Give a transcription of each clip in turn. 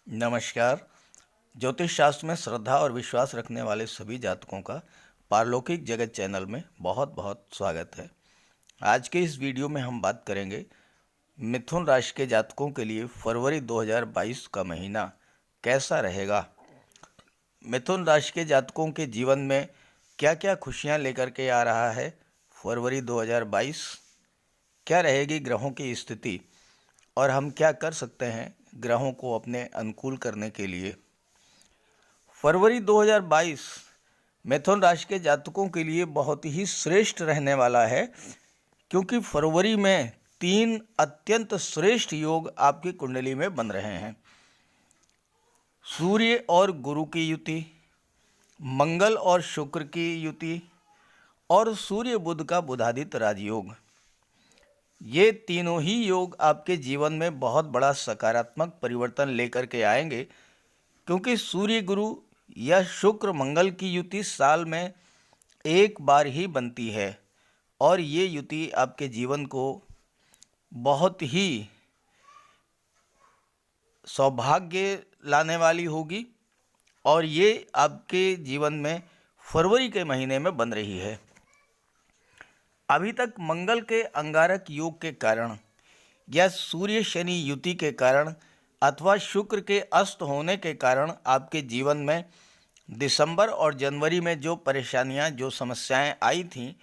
नमस्कार। ज्योतिष शास्त्र में श्रद्धा और विश्वास रखने वाले सभी जातकों का पारलौकिक जगत चैनल में बहुत बहुत स्वागत है। आज के इस वीडियो में हम बात करेंगे मिथुन राशि के जातकों के लिए फरवरी 2022 का महीना कैसा रहेगा। मिथुन राशि के जातकों के जीवन में क्या क्या खुशियां लेकर के आ रहा है फरवरी 2022, क्या रहेगी ग्रहों की स्थिति और हम क्या कर सकते हैं ग्रहों को अपने अनुकूल करने के लिए। फरवरी 2022 मिथुन राशि के जातकों के लिए बहुत ही श्रेष्ठ रहने वाला है, क्योंकि फरवरी में 3 अत्यंत श्रेष्ठ योग आपकी कुंडली में बन रहे हैं। सूर्य और गुरु की युति, मंगल और शुक्र की युति और सूर्य बुध का बुधादित्य राजयोग। ये तीनों ही योग आपके जीवन में बहुत बड़ा सकारात्मक परिवर्तन लेकर के आएंगे, क्योंकि सूर्य गुरु या शुक्र मंगल की युति साल में एक बार ही बनती है और ये युति आपके जीवन को बहुत ही सौभाग्य लाने वाली होगी और ये आपके जीवन में फरवरी के महीने में बन रही है। अभी तक मंगल के अंगारक योग के कारण या सूर्य शनि युति के कारण अथवा शुक्र के अस्त होने के कारण आपके जीवन में दिसंबर और जनवरी में जो परेशानियां, जो समस्याएं आई थीं,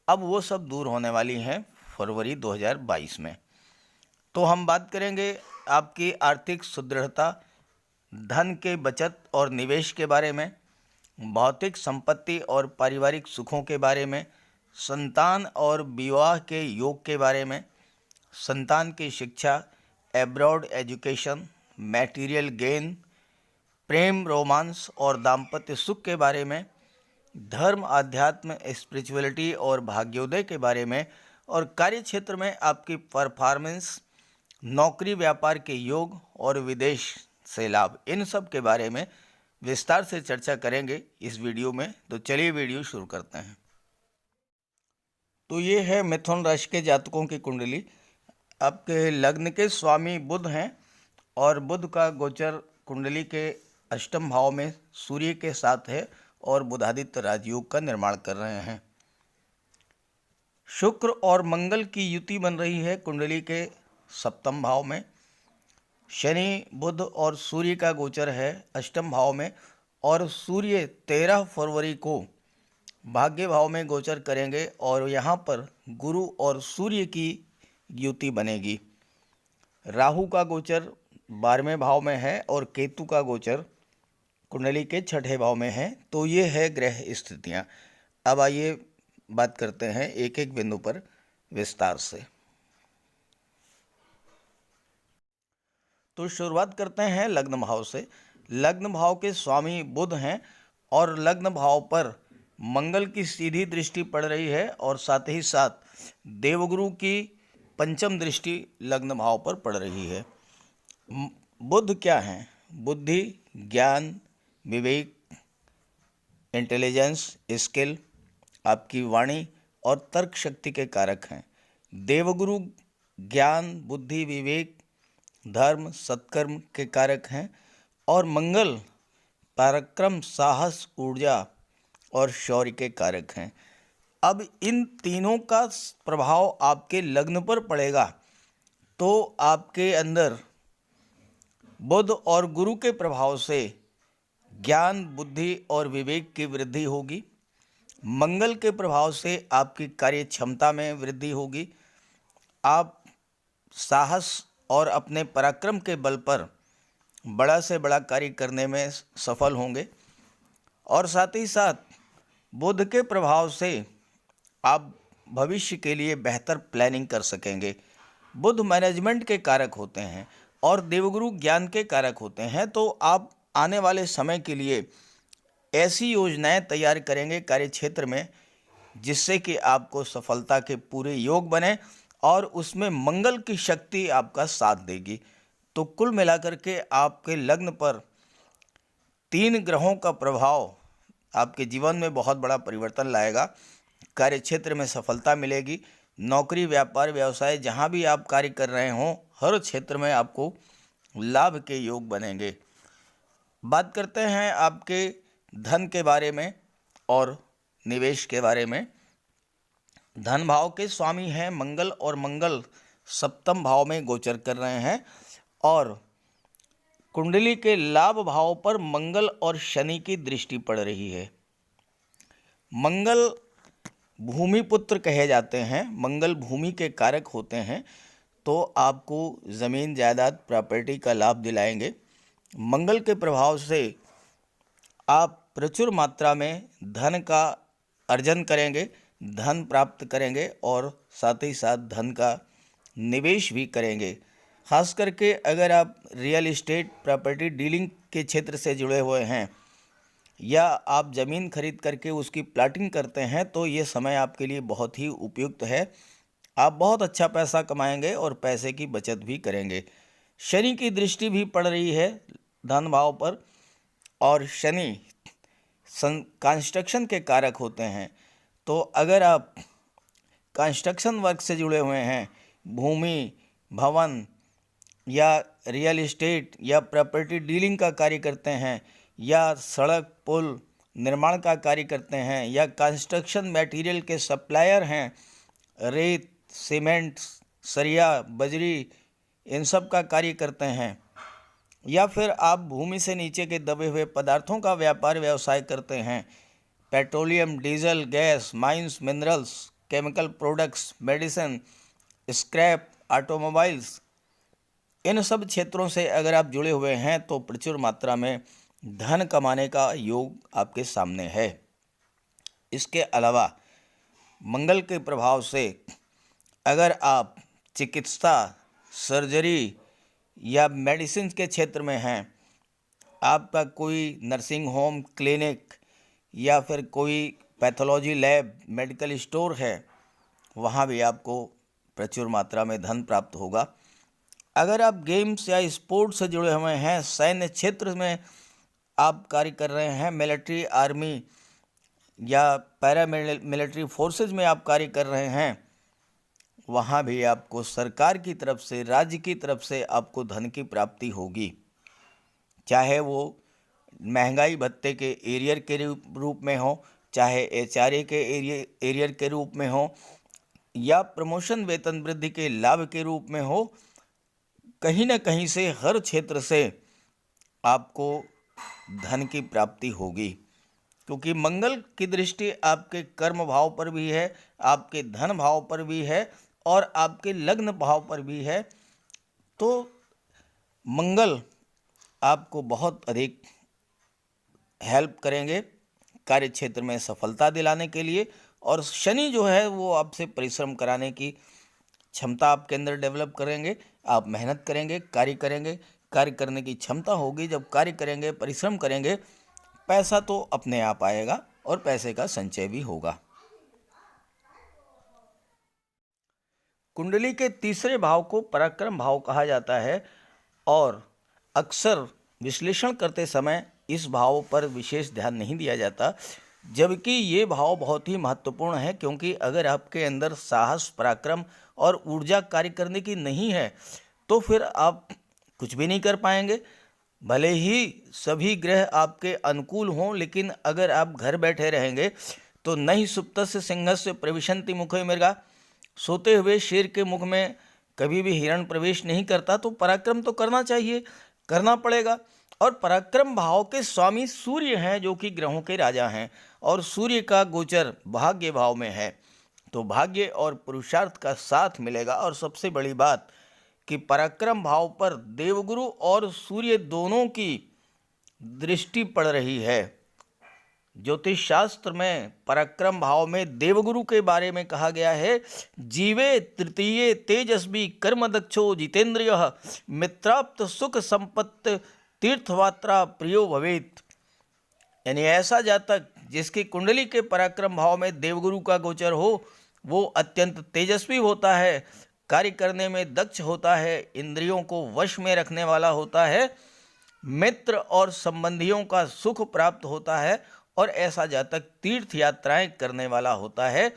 अब वो सब दूर होने वाली हैं फरवरी 2022 में। तो हम बात करेंगे आपकी आर्थिक सुदृढ़ता, धन के बचत और निवेश के बारे में, भौतिक संपत्ति और पारिवारिक सुखों के बारे में, संतान और विवाह के योग के बारे में, संतान की शिक्षा, एब्रॉड एजुकेशन, मटेरियल गेन, प्रेम, रोमांस और दाम्पत्य सुख के बारे में, धर्म, आध्यात्म, स्पिरिचुअलिटी और भाग्योदय के बारे में, और कार्य क्षेत्र में आपकी परफॉर्मेंस, नौकरी व्यापार के योग और विदेश से लाभ, इन सब के बारे में विस्तार से चर्चा करेंगे इस वीडियो में। तो चलिए वीडियो शुरू करते हैं। तो ये है मिथुन राशि के जातकों की कुंडली। आपके लग्न के स्वामी बुध हैं और बुध का गोचर कुंडली के अष्टम भाव में सूर्य के साथ है और बुधादित्य राजयोग का निर्माण कर रहे हैं। शुक्र और मंगल की युति बन रही है कुंडली के सप्तम भाव में। शनि, बुध और सूर्य का गोचर है अष्टम भाव में और सूर्य 13 फरवरी को भाग्य भाव में गोचर करेंगे और यहाँ पर गुरु और सूर्य की युति बनेगी। राहु का गोचर 12वें भाव में है और केतु का गोचर कुंडली के 6ठे भाव में है। तो ये है ग्रह स्थितियाँ। अब आइए बात करते हैं एक एक बिंदु पर विस्तार से। तो शुरुआत करते हैं लग्न भाव से। लग्न भाव के स्वामी बुध हैं और लग्न भाव पर मंगल की सीधी दृष्टि पड़ रही है और साथ ही साथ देवगुरु की पंचम दृष्टि लग्न भाव पर पड़ रही है। बुध क्या हैं? बुद्धि, ज्ञान, विवेक, इंटेलिजेंस, स्किल, आपकी वाणी और तर्क शक्ति के कारक हैं। देवगुरु ज्ञान, बुद्धि, विवेक, धर्म, सत्कर्म के कारक हैं और मंगल पराक्रम, साहस, ऊर्जा और शौर्य के कारक हैं। अब इन तीनों का प्रभाव आपके लग्न पर पड़ेगा तो आपके अंदर बुध और गुरु के प्रभाव से ज्ञान, बुद्धि और विवेक की वृद्धि होगी। मंगल के प्रभाव से आपकी कार्य क्षमता में वृद्धि होगी। आप साहस और अपने पराक्रम के बल पर बड़ा से बड़ा कार्य करने में सफल होंगे और साथ ही साथ बुध के प्रभाव से आप भविष्य के लिए बेहतर प्लानिंग कर सकेंगे। बुध मैनेजमेंट के कारक होते हैं और देवगुरु ज्ञान के कारक होते हैं। तो आप आने वाले समय के लिए ऐसी योजनाएं तैयार करेंगे कार्य क्षेत्र में जिससे कि आपको सफलता के पूरे योग बने और उसमें मंगल की शक्ति आपका साथ देगी। तो कुल मिलाकर के आपके लग्न पर 3 ग्रहों का प्रभाव आपके जीवन में बहुत बड़ा परिवर्तन लाएगा। कार्य क्षेत्र में सफलता मिलेगी। नौकरी, व्यापार, व्यवसाय, जहाँ भी आप कार्य कर रहे हों, हर क्षेत्र में आपको लाभ के योग बनेंगे। बात करते हैं आपके धन के बारे में और निवेश के बारे में। धन भाव के स्वामी हैं मंगल, और मंगल सप्तम भाव में गोचर कर रहे हैं, और कुंडली के लाभ भाव पर मंगल और शनि की दृष्टि पड़ रही है। मंगल भूमि पुत्र कहे जाते हैं, मंगल भूमि के कारक होते हैं, तो आपको ज़मीन जायदाद प्रॉपर्टी का लाभ दिलाएंगे। मंगल के प्रभाव से आप प्रचुर मात्रा में धन का अर्जन करेंगे, धन प्राप्त करेंगे, और साथ ही साथ धन का निवेश भी करेंगे। खास करके अगर आप रियल एस्टेट प्रॉपर्टी डीलिंग के क्षेत्र से जुड़े हुए हैं, या आप ज़मीन खरीद करके उसकी प्लाटिंग करते हैं, तो ये समय आपके लिए बहुत ही उपयुक्त है। आप बहुत अच्छा पैसा कमाएंगे और पैसे की बचत भी करेंगे। शनि की दृष्टि भी पड़ रही है धन भाव पर, और शनि कंस्ट्रक्शन के कारक होते हैं। तो अगर आप कंस्ट्रक्शन वर्क से जुड़े हुए हैं, भूमि, भवन या रियल एस्टेट या प्रॉपर्टी डीलिंग का कार्य करते हैं, या सड़क पुल निर्माण का कार्य करते हैं, या कंस्ट्रक्शन मटेरियल के सप्लायर हैं, रेत, सीमेंट, सरिया, बजरी, इन सब का कार्य करते हैं, या फिर आप भूमि से नीचे के दबे हुए पदार्थों का व्यापार व्यवसाय करते हैं, petroleum, diesel, gas, mines, minerals, chemical products, medicine, scrap, automobiles, इन सब क्षेत्रों से अगर आप जुड़े हुए हैं तो प्रचुर मात्रा में धन कमाने का योग आपके सामने है। इसके अलावा मंगल के प्रभाव से अगर आप चिकित्सा, सर्जरी या मेडिसिन के क्षेत्र में हैं, आपका कोई नर्सिंग होम, क्लिनिक या फिर कोई पैथोलॉजी लैब, मेडिकल स्टोर है, वहाँ भी आपको प्रचुर मात्रा में धन प्राप्त होगा। अगर आप गेम्स या स्पोर्ट्स से जुड़े हुए हैं, सैन्य क्षेत्र में आप कार्य कर रहे हैं, मिलिट्री, आर्मी या पैरा मिलिट्री फोर्सेज में आप कार्य कर रहे हैं, वहाँ भी आपको सरकार की तरफ से, राज्य की तरफ से आपको धन की प्राप्ति होगी। चाहे वो महंगाई भत्ते के एरियर के रूप में हो, चाहे HRA के एरियर के रूप में हो, या प्रमोशन वेतन वृद्धि के लाभ के रूप में हो, कहीं न कहीं से, हर क्षेत्र से आपको धन की प्राप्ति होगी। क्योंकि मंगल की दृष्टि आपके कर्म भाव पर भी है, आपके धन भाव पर भी है, और आपके लग्न भाव पर भी है। तो मंगल आपको बहुत अधिक हेल्प करेंगे कार्य क्षेत्र में सफलता दिलाने के लिए, और शनि जो है वो आपसे परिश्रम कराने की क्षमता आपके अंदर डेवलप करेंगे। आप मेहनत करेंगे, कार्य करेंगे, कार्य करने की क्षमता होगी। जब कार्य करेंगे, परिश्रम करेंगे, पैसा तो अपने आप आएगा और पैसे का संचय भी होगा। कुंडली के तीसरे भाव को पराक्रम भाव कहा जाता है, और अक्सर विश्लेषण करते समय इस भाव पर विशेष ध्यान नहीं दिया जाता, जबकि ये भाव बहुत ही महत्वपूर्ण है। क्योंकि अगर आपके अंदर साहस, पराक्रम और ऊर्जा कार्य करने की नहीं है, तो फिर आप कुछ भी नहीं कर पाएंगे। भले ही सभी ग्रह आपके अनुकूल हों, लेकिन अगर आप घर बैठे रहेंगे तो नहीं सुप्तस्य सिंहस्य प्रविशन्ति मुखे मृगा, सोते हुए शेर के मुख में कभी भी हिरण प्रवेश नहीं करता। तो पराक्रम तो करना चाहिए, करना पड़ेगा। और पराक्रम भाव के स्वामी सूर्य हैं, जो कि ग्रहों के राजा हैं, और सूर्य का गोचर भाग्य भाव में है, तो भाग्य और पुरुषार्थ का साथ मिलेगा। और सबसे बड़ी बात कि पराक्रम भाव पर देवगुरु और सूर्य दोनों की दृष्टि पड़ रही है। ज्योतिष शास्त्र में पराक्रम भाव में देवगुरु के बारे में कहा गया है, जीवे तृतीय तेजस्वी कर्मदक्षो जितेंद्रिय मित्राप्त सुख संपत्ति तीर्थवात्रा प्रियो भवेत। यानी ऐसा जातक जिसकी कुंडली के पराक्रम भाव में देवगुरु का गोचर हो, वो अत्यंत तेजस्वी होता है, कार्य करने में दक्ष होता है, इंद्रियों को वश में रखने वाला होता है, मित्र और संबंधियों का सुख प्राप्त होता है, और ऐसा जातक तीर्थ यात्राएं करने वाला होता है,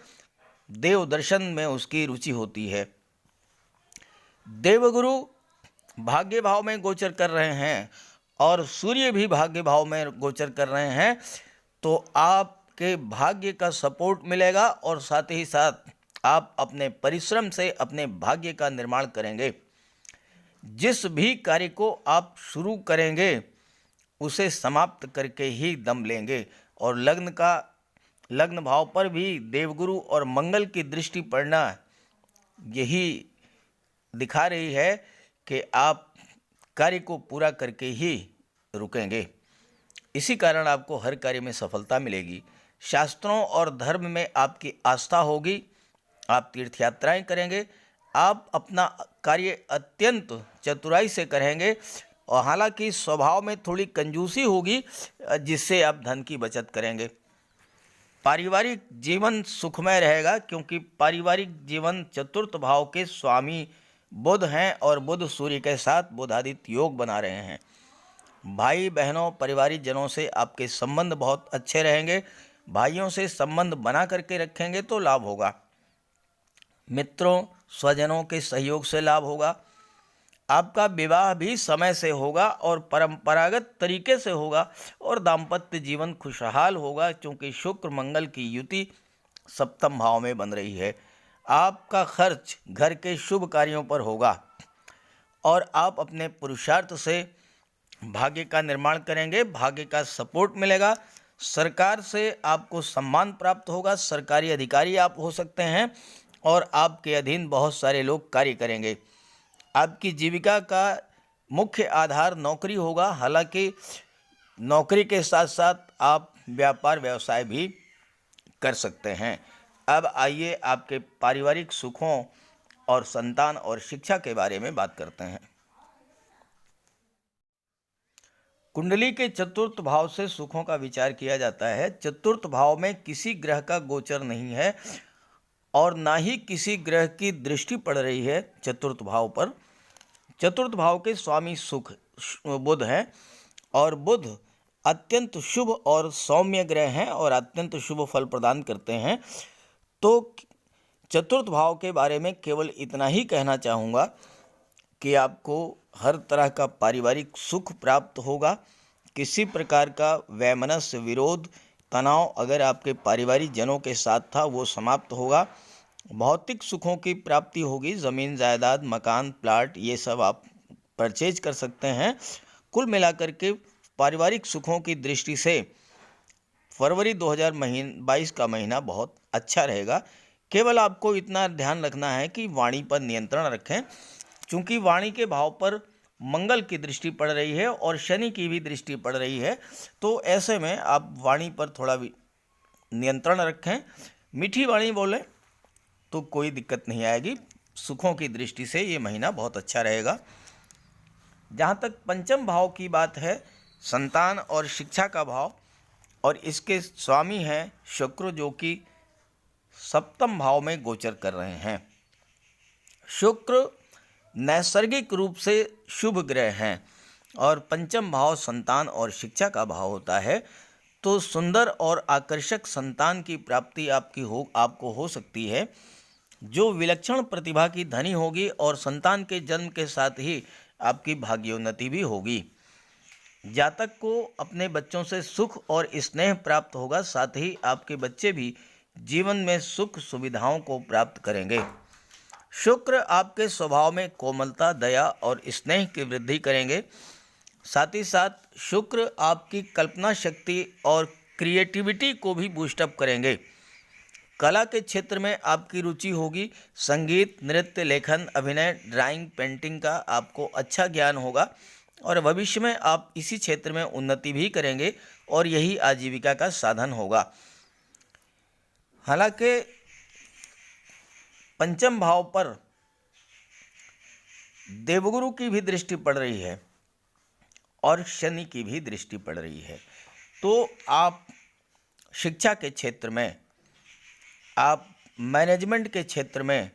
देव दर्शन में उसकी रुचि होती है। देवगुरु भाग्य भाव में गोचर कर रहे हैं और सूर्य भी भाग्य भाव में गोचर कर रहे हैं, तो आपके भाग्य का सपोर्ट मिलेगा और साथ ही साथ आप अपने परिश्रम से अपने भाग्य का निर्माण करेंगे। जिस भी कार्य को आप शुरू करेंगे उसे समाप्त करके ही दम लेंगे। और लग्न भाव पर भी देवगुरु और मंगल की दृष्टि पड़ना यही दिखा रही है कि आप कार्य को पूरा करके ही रुकेंगे। इसी कारण आपको हर कार्य में सफलता मिलेगी। शास्त्रों और धर्म में आपकी आस्था होगी, आप तीर्थ यात्राएं करेंगे, आप अपना कार्य अत्यंत चतुराई से करेंगे और हालांकि स्वभाव में थोड़ी कंजूसी होगी जिससे आप धन की बचत करेंगे। पारिवारिक जीवन सुखमय रहेगा क्योंकि पारिवारिक जीवन चतुर्थ भाव के स्वामी बुध हैं और बुध सूर्य के साथ बुधादित्य योग बना रहे हैं। भाई बहनों पारिवारिक जनों से आपके संबंध बहुत अच्छे रहेंगे। भाइयों से संबंध बना करके रखेंगे तो लाभ होगा। मित्रों स्वजनों के सहयोग से लाभ होगा। आपका विवाह भी समय से होगा और परंपरागत तरीके से होगा और दाम्पत्य जीवन खुशहाल होगा क्योंकि शुक्र मंगल की युति सप्तम भाव में बन रही है। आपका खर्च घर के शुभ कार्यों पर होगा और आप अपने पुरुषार्थ से भाग्य का निर्माण करेंगे, भाग्य का सपोर्ट मिलेगा। सरकार से आपको सम्मान प्राप्त होगा, सरकारी अधिकारी आप हो सकते हैं और आपके अधीन बहुत सारे लोग कार्य करेंगे। आपकी जीविका का मुख्य आधार नौकरी होगा, हालांकि नौकरी के साथ साथ आप व्यापार व्यवसाय भी कर सकते हैं। अब आइए आपके पारिवारिक सुखों और संतान और शिक्षा के बारे में बात करते हैं। कुंडली के चतुर्थ भाव से सुखों का विचार किया जाता है। चतुर्थ भाव में किसी ग्रह का गोचर नहीं है और ना ही किसी ग्रह की दृष्टि पड़ रही है चतुर्थ भाव पर। चतुर्थ भाव के स्वामी सुख बुध हैं और बुध अत्यंत शुभ और सौम्य ग्रह हैं और अत्यंत शुभ फल प्रदान करते हैं। तो चतुर्थ भाव के बारे में केवल इतना ही कहना चाहूँगा कि आपको हर तरह का पारिवारिक सुख प्राप्त होगा। किसी प्रकार का वैमनस्य, विरोध, तनाव अगर आपके पारिवारिक जनों के साथ था वो समाप्त होगा। भौतिक सुखों की प्राप्ति होगी, ज़मीन जायदाद, मकान, प्लाट ये सब आप परचेज कर सकते हैं। कुल मिलाकर के पारिवारिक सुखों की दृष्टि से फरवरी 2022 का महीना बहुत अच्छा रहेगा। केवल आपको इतना ध्यान रखना है कि वाणी पर नियंत्रण रखें, क्योंकि वाणी के भाव पर मंगल की दृष्टि पड़ रही है और शनि की भी दृष्टि पड़ रही है। तो ऐसे में आप वाणी पर थोड़ा भी नियंत्रण रखें। मीठी वाणी बोलें तो कोई दिक्कत नहीं आएगी। सुखों की दृष्टि से ये महीना बहुत अच्छा रहेगा। जहाँ तक पंचम भाव की बात है, संतान और शिक्षा का भाव, और इसके स्वामी हैं शुक्र जो कि सप्तम भाव में गोचर कर रहे हैं। शुक्र नैसर्गिक रूप से शुभ ग्रह हैं और पंचम भाव संतान और शिक्षा का भाव होता है। तो सुंदर और आकर्षक संतान की प्राप्ति आपको हो सकती है, जो विलक्षण प्रतिभा की धनी होगी और संतान के जन्म के साथ ही आपकी भाग्योन्नति भी होगी। जातक को अपने बच्चों से सुख और स्नेह प्राप्त होगा, साथ ही आपके बच्चे भी जीवन में सुख सुविधाओं को प्राप्त करेंगे। शुक्र आपके स्वभाव में कोमलता, दया और स्नेह की वृद्धि करेंगे। साथ ही साथ शुक्र आपकी कल्पना शक्ति और क्रिएटिविटी को भी बूस्टअप करेंगे। कला के क्षेत्र में आपकी रुचि होगी। संगीत, नृत्य, लेखन, अभिनय, ड्राइंग, पेंटिंग का आपको अच्छा ज्ञान होगा और भविष्य में आप इसी क्षेत्र में उन्नति भी करेंगे और यही आजीविका का साधन होगा। हालांकि पंचम भाव पर देवगुरु की भी दृष्टि पड़ रही है और शनि की भी दृष्टि पड़ रही है। तो आप शिक्षा के क्षेत्र में, आप मैनेजमेंट के क्षेत्र में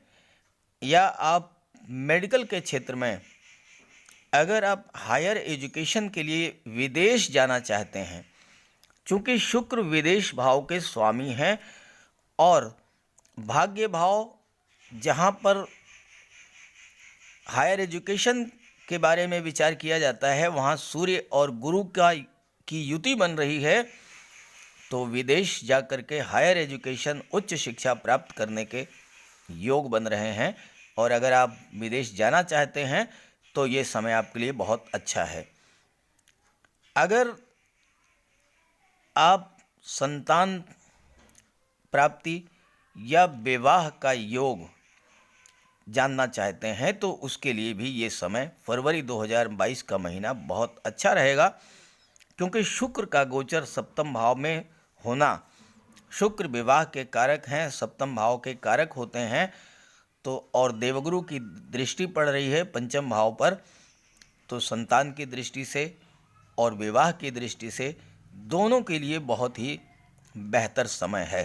या आप मेडिकल के क्षेत्र में, अगर आप हायर एजुकेशन के लिए विदेश जाना चाहते हैं, चूँकि शुक्र विदेश भाव के स्वामी हैं और भाग्य भाव जहाँ पर हायर एजुकेशन के बारे में विचार किया जाता है, वहाँ सूर्य और गुरु की युति बन रही है, तो विदेश जाकर के हायर एजुकेशन, उच्च शिक्षा प्राप्त करने के योग बन रहे हैं। और अगर आप विदेश जाना चाहते हैं तो ये समय आपके लिए बहुत अच्छा है। अगर आप संतान प्राप्ति या विवाह का योग जानना चाहते हैं तो उसके लिए भी ये समय फरवरी 2022 का महीना बहुत अच्छा रहेगा, क्योंकि शुक्र का गोचर सप्तम भाव में होना, शुक्र विवाह के कारक हैं, सप्तम भाव के कारक होते हैं, तो और देवगुरु की दृष्टि पड़ रही है पंचम भाव पर, तो संतान की दृष्टि से और विवाह की दृष्टि से दोनों के लिए बहुत ही बेहतर समय है।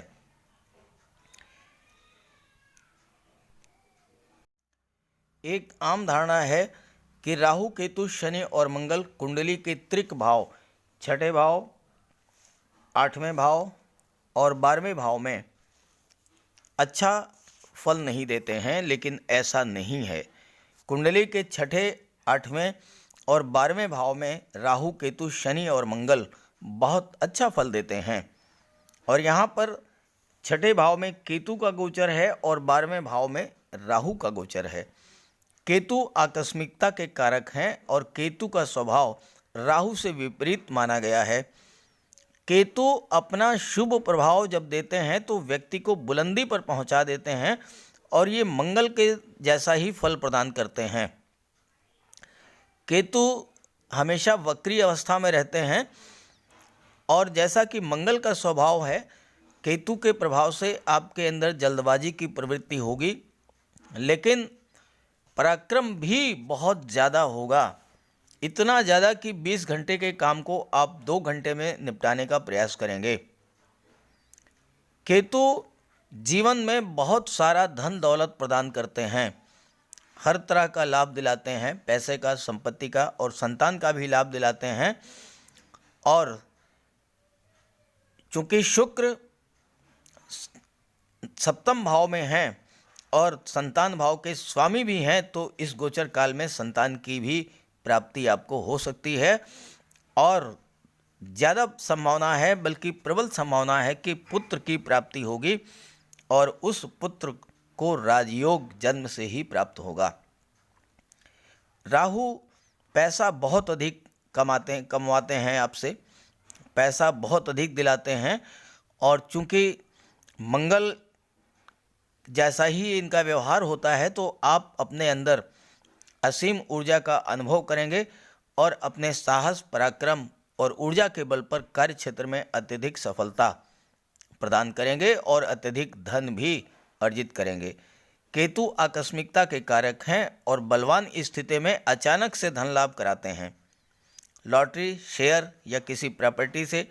एक आम धारणा है कि राहु, केतु, शनि और मंगल कुंडली के त्रिक भाव, छठे भाव, आठवें भाव और 12वें भाव में अच्छा फल नहीं देते हैं, लेकिन ऐसा नहीं है। कुंडली के छठे, 8वें और 12वें भाव में राहु, केतु, शनि और मंगल बहुत अच्छा फल देते हैं। और यहाँ पर छठे भाव में केतु का गोचर है और 12वें भाव में राहु का गोचर है। केतु आकस्मिकता के कारक हैं और केतु का स्वभाव राहु से विपरीत माना गया है। केतु अपना शुभ प्रभाव जब देते हैं तो व्यक्ति को बुलंदी पर पहुंचा देते हैं और ये मंगल के जैसा ही फल प्रदान करते हैं। केतु हमेशा वक्री अवस्था में रहते हैं और जैसा कि मंगल का स्वभाव है, केतु के प्रभाव से आपके अंदर जल्दबाजी की प्रवृत्ति होगी, लेकिन पराक्रम भी बहुत ज़्यादा होगा, इतना ज़्यादा कि 20 घंटे के काम को आप 2 घंटे में निपटाने का प्रयास करेंगे। केतु जीवन में बहुत सारा धन दौलत प्रदान करते हैं, हर तरह का लाभ दिलाते हैं, पैसे का, संपत्ति का और संतान का भी लाभ दिलाते हैं। और चूँकि शुक्र सप्तम भाव में हैं और संतान भाव के स्वामी भी हैं, तो इस गोचर काल में संतान की भी प्राप्ति आपको हो सकती है और ज़्यादा संभावना है, बल्कि प्रबल संभावना है कि पुत्र की प्राप्ति होगी और उस पुत्र को राजयोग जन्म से ही प्राप्त होगा। राहु पैसा बहुत अधिक कमवाते हैं आपसे, पैसा बहुत अधिक दिलाते हैं और चूंकि मंगल जैसा ही इनका व्यवहार होता है तो आप अपने अंदर असीम ऊर्जा का अनुभव करेंगे और अपने साहस, पराक्रम और ऊर्जा के बल पर कार्य क्षेत्र में अत्यधिक सफलता प्रदान करेंगे और अत्यधिक धन भी अर्जित करेंगे। केतु आकस्मिकता के कारक हैं और बलवान स्थिति में अचानक से धन लाभ कराते हैं, लॉटरी, शेयर या किसी प्रॉपर्टी से।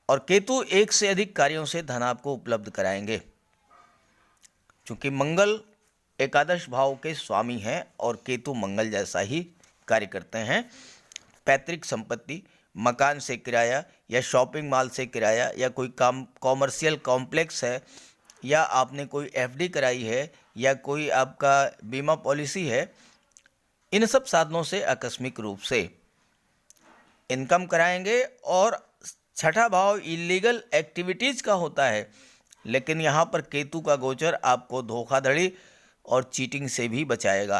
और केतु एक से अधिक कार्यों से धन आपको उपलब्ध कराएंगे। चूँकि मंगल एकादश भाव के स्वामी हैं और केतु मंगल जैसा ही कार्य करते हैं, पैतृक संपत्ति, मकान से किराया या शॉपिंग मॉल से किराया या कोई कॉमर्शियल कॉम्प्लेक्स है या आपने कोई एफडी कराई है या कोई आपका बीमा पॉलिसी है, इन सब साधनों से आकस्मिक रूप से इनकम कराएंगे। और छठा भाव इलीगल एक्टिविटीज़ का होता है, लेकिन यहाँ पर केतु का गोचर आपको धोखाधड़ी और चीटिंग से भी बचाएगा।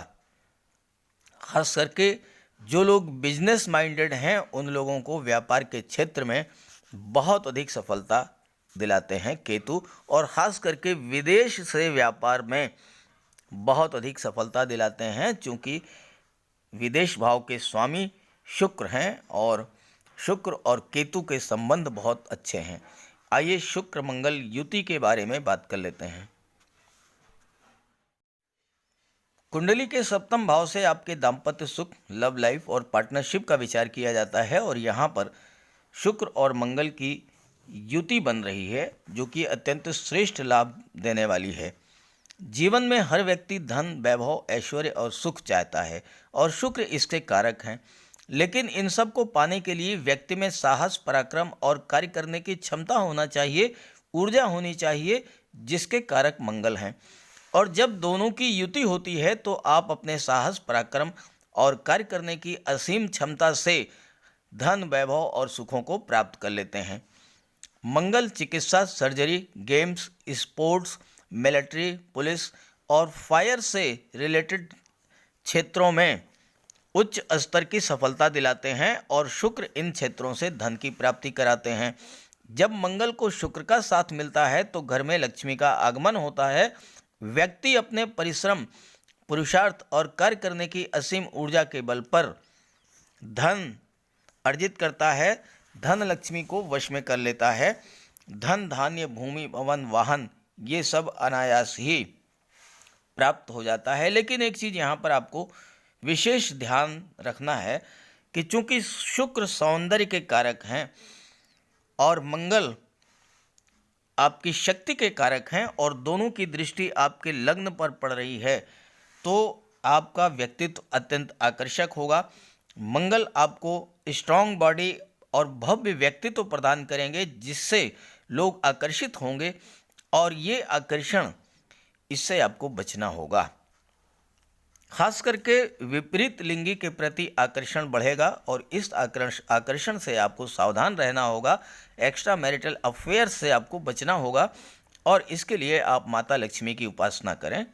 खास करके जो लोग बिजनेस माइंडेड हैं उन लोगों को व्यापार के क्षेत्र में बहुत अधिक सफलता दिलाते हैं केतु, और ख़ास करके विदेश से व्यापार में बहुत अधिक सफलता दिलाते हैं, क्योंकि विदेश भाव के स्वामी शुक्र हैं और शुक्र और केतु के संबंध बहुत अच्छे हैं। आइए शुक्र मंगल युति के बारे में बात कर लेते हैं। कुंडली के सप्तम भाव से आपके दाम्पत्य सुख, लव लाइफ और पार्टनरशिप का विचार किया जाता है और यहाँ पर शुक्र और मंगल की युति बन रही है, जो कि अत्यंत श्रेष्ठ लाभ देने वाली है। जीवन में हर व्यक्ति धन, वैभव, ऐश्वर्य और सुख चाहता है और शुक्र इसके कारक हैं, लेकिन इन सब को पाने के लिए व्यक्ति में साहस, पराक्रम और कार्य करने की क्षमता होना चाहिए, ऊर्जा होनी चाहिए, जिसके कारक मंगल हैं। और जब दोनों की युति होती है तो आप अपने साहस, पराक्रम और कार्य करने की असीम क्षमता से धन, वैभव और सुखों को प्राप्त कर लेते हैं। मंगल चिकित्सा, surgery, games, sports, military, police और फायर से रिलेटेड क्षेत्रों में उच्च स्तर की सफलता दिलाते हैं और शुक्र इन क्षेत्रों से धन की प्राप्ति कराते हैं। जब मंगल को शुक्र का साथ मिलता है तो घर में लक्ष्मी का आगमन होता है। व्यक्ति अपने परिश्रम, पुरुषार्थ और कार्य करने की असीम ऊर्जा के बल पर धन अर्जित करता है, धन लक्ष्मी को वश में कर लेता है। धन, धान्य, भूमि, भवन, वाहन ये सब अनायास ही प्राप्त हो जाता है। लेकिन एक चीज़ यहाँ पर आपको विशेष ध्यान रखना है कि चूंकि शुक्र सौंदर्य के कारक हैं और मंगल आपकी शक्ति के कारक हैं और दोनों की दृष्टि आपके लग्न पर पड़ रही है, तो आपका व्यक्तित्व अत्यंत आकर्षक होगा। मंगल आपको स्ट्रांग बॉडी और भव्य व्यक्तित्व प्रदान करेंगे जिससे लोग आकर्षित होंगे और ये आकर्षण, इससे आपको बचना होगा। खास करके विपरीत लिंगी के प्रति आकर्षण बढ़ेगा और इस आकर्षण से आपको सावधान रहना होगा। एक्स्ट्रा मैरिटल अफेयर से आपको बचना होगा और इसके लिए आप माता लक्ष्मी की उपासना करें,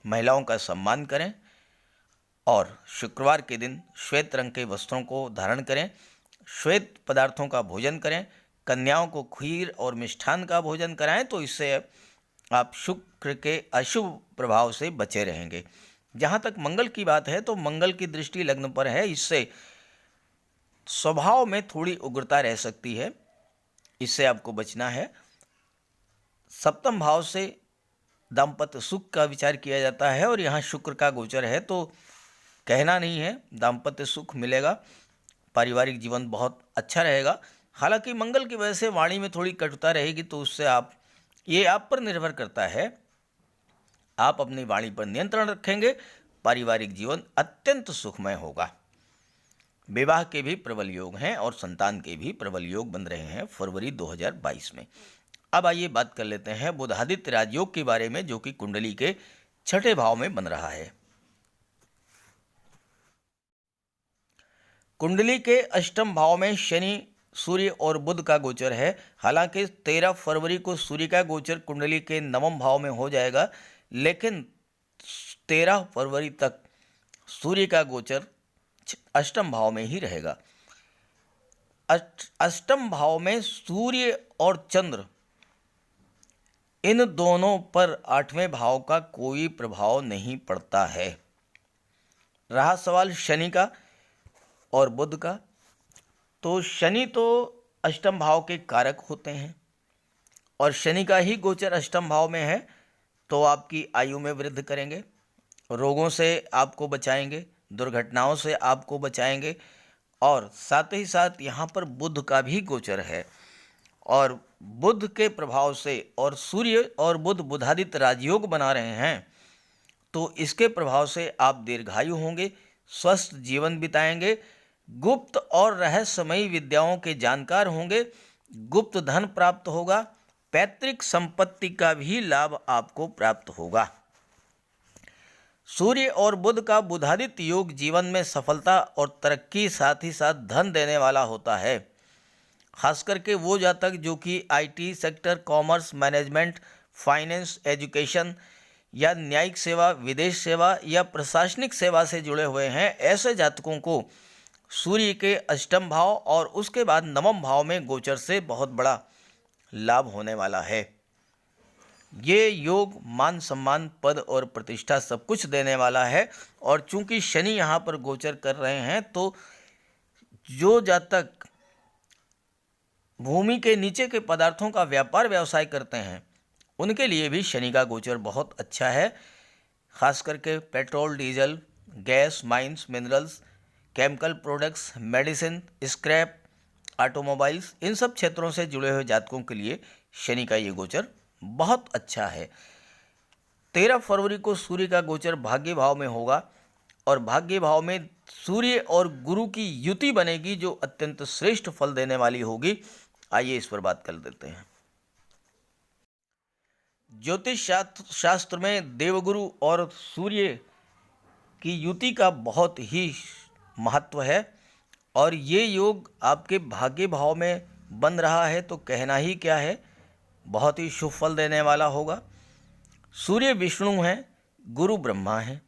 महिलाओं का सम्मान करें और शुक्रवार के दिन श्वेत रंग के वस्त्रों को धारण करें, श्वेत पदार्थों का भोजन करें, कन्याओं को खीर और मिष्ठान का भोजन कराएं, तो इससे आप शुक्र के अशुभ प्रभाव से बचे रहेंगे। जहाँ तक मंगल की बात है तो मंगल की दृष्टि लग्न पर है, इससे स्वभाव में थोड़ी उग्रता रह सकती है, इससे आपको बचना है। सप्तम भाव से दाम्पत्य सुख का विचार किया जाता है और यहाँ शुक्र का गोचर है तो कहना नहीं है, दाम्पत्य सुख मिलेगा, पारिवारिक जीवन बहुत अच्छा रहेगा। हालांकि मंगल की वजह से वाणी में थोड़ी कटुता रहेगी, तो उससे ये आप पर निर्भर करता है। आप अपनी वाणी पर नियंत्रण रखेंगे, पारिवारिक जीवन अत्यंत सुखमय होगा। विवाह के भी प्रबल योग हैं और संतान के भी प्रबल योग बन रहे हैं फरवरी 2022 में। अब आइए बात कर लेते हैं बुधादित्य राजयोग के बारे में, जो कि कुंडली के छठे भाव में बन रहा है। कुंडली के अष्टम भाव में शनि, सूर्य और बुध का गोचर है। हालांकि 13 फरवरी को सूर्य का गोचर कुंडली के नवम भाव में हो जाएगा, लेकिन 13 फरवरी तक सूर्य का गोचर अष्टम भाव में ही रहेगा। अष्टम भाव में सूर्य और चंद्र, इन दोनों पर 8वें भाव का कोई प्रभाव नहीं पड़ता है। रहा सवाल शनि का और बुध का, तो शनि तो अष्टम भाव के कारक होते हैं और शनि का ही गोचर अष्टम भाव में है, तो आपकी आयु में वृद्धि करेंगे, रोगों से आपको बचाएंगे, दुर्घटनाओं से आपको बचाएंगे। और साथ ही साथ यहाँ पर बुध का भी गोचर है और बुध के प्रभाव से, और सूर्य और बुध बुधादित्य राजयोग बना रहे हैं, तो इसके प्रभाव से आप दीर्घायु होंगे, स्वस्थ जीवन बिताएंगे, गुप्त और रहस्यमयी विद्याओं के जानकार होंगे, गुप्त धन प्राप्त होगा, पैतृक संपत्ति का भी लाभ आपको प्राप्त होगा। सूर्य और बुध का बुधादित्य योग जीवन में सफलता और तरक्की, साथ ही साथ धन देने वाला होता है। खास करके वो जातक जो कि IT sector, commerce, management, finance, education या न्यायिक सेवा, विदेश सेवा या प्रशासनिक सेवा से जुड़े हुए हैं, ऐसे जातकों को सूर्य के अष्टम भाव और उसके बाद नवम भाव में गोचर से बहुत बड़ा लाभ होने वाला है। ये योग मान सम्मान, पद और प्रतिष्ठा सब कुछ देने वाला है। और चूंकि शनि यहाँ पर गोचर कर रहे हैं, तो जो जातक भूमि के नीचे के पदार्थों का व्यापार व्यवसाय करते हैं, उनके लिए भी शनि का गोचर बहुत अच्छा है। खास करके petrol, diesel, gas, mines, minerals, chemical products, medicine, scrap, automobiles, इन सब क्षेत्रों से जुड़े हुए जातकों के लिए शनि का ये गोचर बहुत अच्छा है। 13 फरवरी को सूर्य का गोचर भाग्य भाव में होगा और भाग्य भाव में सूर्य और गुरु की युति बनेगी, जो अत्यंत श्रेष्ठ फल देने वाली होगी। आइए इस पर बात कर देते हैं। ज्योतिष शास्त्र में देवगुरु और सूर्य कि युति का बहुत ही महत्व है और ये योग आपके भाग्य भाव में बन रहा है तो कहना ही क्या है, बहुत ही शुभ फल देने वाला होगा। सूर्य विष्णु हैं, गुरु ब्रह्मा हैं,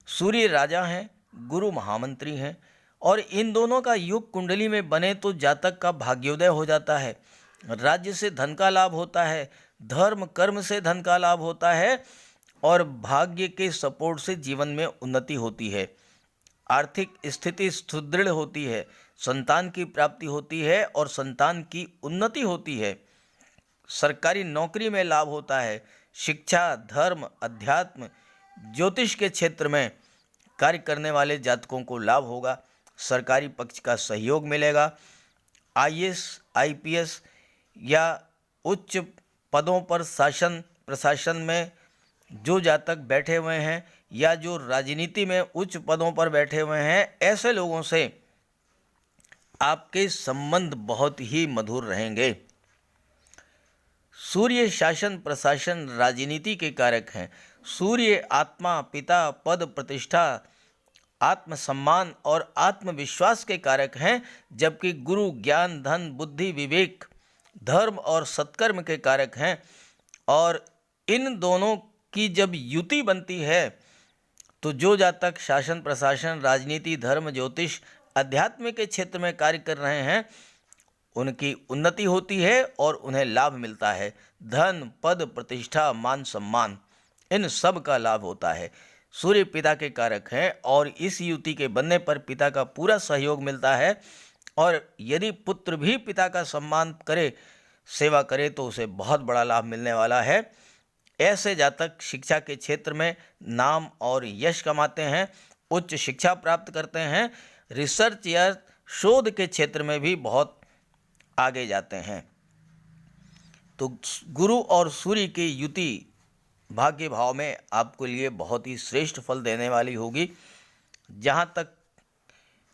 सूर्य राजा हैं, गुरु महामंत्री हैं और इन दोनों का योग कुंडली में बने तो जातक का भाग्योदय हो जाता है, राज्य से धन का लाभ होता है, धर्म कर्म से धन का लाभ होता है और भाग्य के सपोर्ट से जीवन में उन्नति होती है, आर्थिक स्थिति सुदृढ़ होती है, संतान की प्राप्ति होती है और संतान की उन्नति होती है, सरकारी नौकरी में लाभ होता है, शिक्षा, धर्म, अध्यात्म, ज्योतिष के क्षेत्र में कार्य करने वाले जातकों को लाभ होगा, सरकारी पक्ष का सहयोग मिलेगा, आईएएस, आईपीएस या उच्च पदों पर शासन प्रशासन में जो जातक बैठे हुए हैं या जो राजनीति में उच्च पदों पर बैठे हुए हैं, ऐसे लोगों से आपके संबंध बहुत ही मधुर रहेंगे। सूर्य शासन प्रशासन राजनीति के कारक हैं। सूर्य आत्मा, पिता, पद, प्रतिष्ठा, आत्मसम्मान और आत्मविश्वास के कारक हैं, जबकि गुरु ज्ञान, धन, बुद्धि, विवेक, धर्म और सत्कर्म के कारक हैं। और इन दोनों की जब युति बनती है तो जो जातक शासन प्रशासन, राजनीति, धर्म, ज्योतिष, अध्यात्म के क्षेत्र में कार्य कर रहे हैं उनकी उन्नति होती है और उन्हें लाभ मिलता है। धन, पद, प्रतिष्ठा, मान सम्मान, इन सब का लाभ होता है। सूर्य पिता के कारक हैं और इस युति के बनने पर पिता का पूरा सहयोग मिलता है और यदि पुत्र भी पिता का सम्मान करे, सेवा करे तो उसे बहुत बड़ा लाभ मिलने वाला है। ऐसे जातक शिक्षा के क्षेत्र में नाम और यश कमाते हैं, उच्च शिक्षा प्राप्त करते हैं, रिसर्च या शोध के क्षेत्र में भी बहुत आगे जाते हैं। तो गुरु और सूर्य की युति भाग्य भाव में आपके लिए बहुत ही श्रेष्ठ फल देने वाली होगी। जहाँ तक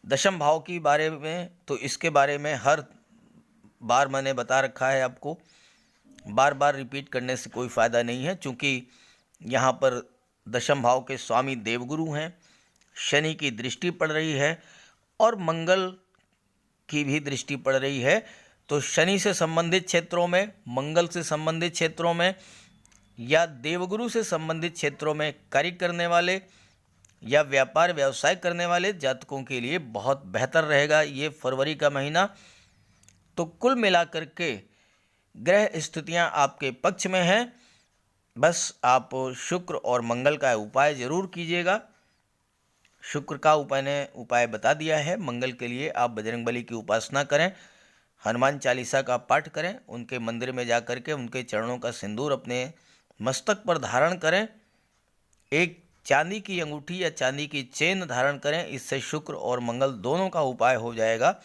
दशम भाव की बारे में, तो इसके बारे में हर बार मैंने बता रखा है आपको, बार बार रिपीट करने से कोई फ़ायदा नहीं है, क्योंकि यहाँ पर दशम भाव के स्वामी देवगुरु हैं, शनि की दृष्टि पड़ रही है और मंगल की भी दृष्टि पड़ रही है। तो शनि से संबंधित क्षेत्रों में, मंगल से संबंधित क्षेत्रों में या देवगुरु से संबंधित क्षेत्रों में कार्य करने वाले या व्यापार व्यवसाय करने वाले जातकों के लिए बहुत बेहतर रहेगा ये फरवरी का महीना। तो कुल मिलाकर के ग्रह स्थितियां आपके पक्ष में हैं। बस आप शुक्र और मंगल का उपाय ज़रूर कीजिएगा। शुक्र का उपाय बता दिया है। मंगल के लिए आप बजरंगबली की उपासना करें, हनुमान चालीसा का पाठ करें, उनके मंदिर में जा कर के उनके चरणों का सिंदूर अपने मस्तक पर धारण करें, एक चांदी की अंगूठी या चांदी की चेन धारण करें। इससे शुक्र और मंगल दोनों का उपाय हो जाएगा।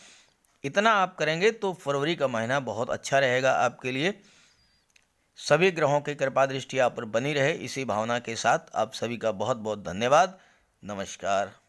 इतना आप करेंगे तो फरवरी का महीना बहुत अच्छा रहेगा आपके लिए। सभी ग्रहों की कृपा दृष्टि आप पर बनी रहे, इसी भावना के साथ आप सभी का बहुत बहुत धन्यवाद। नमस्कार।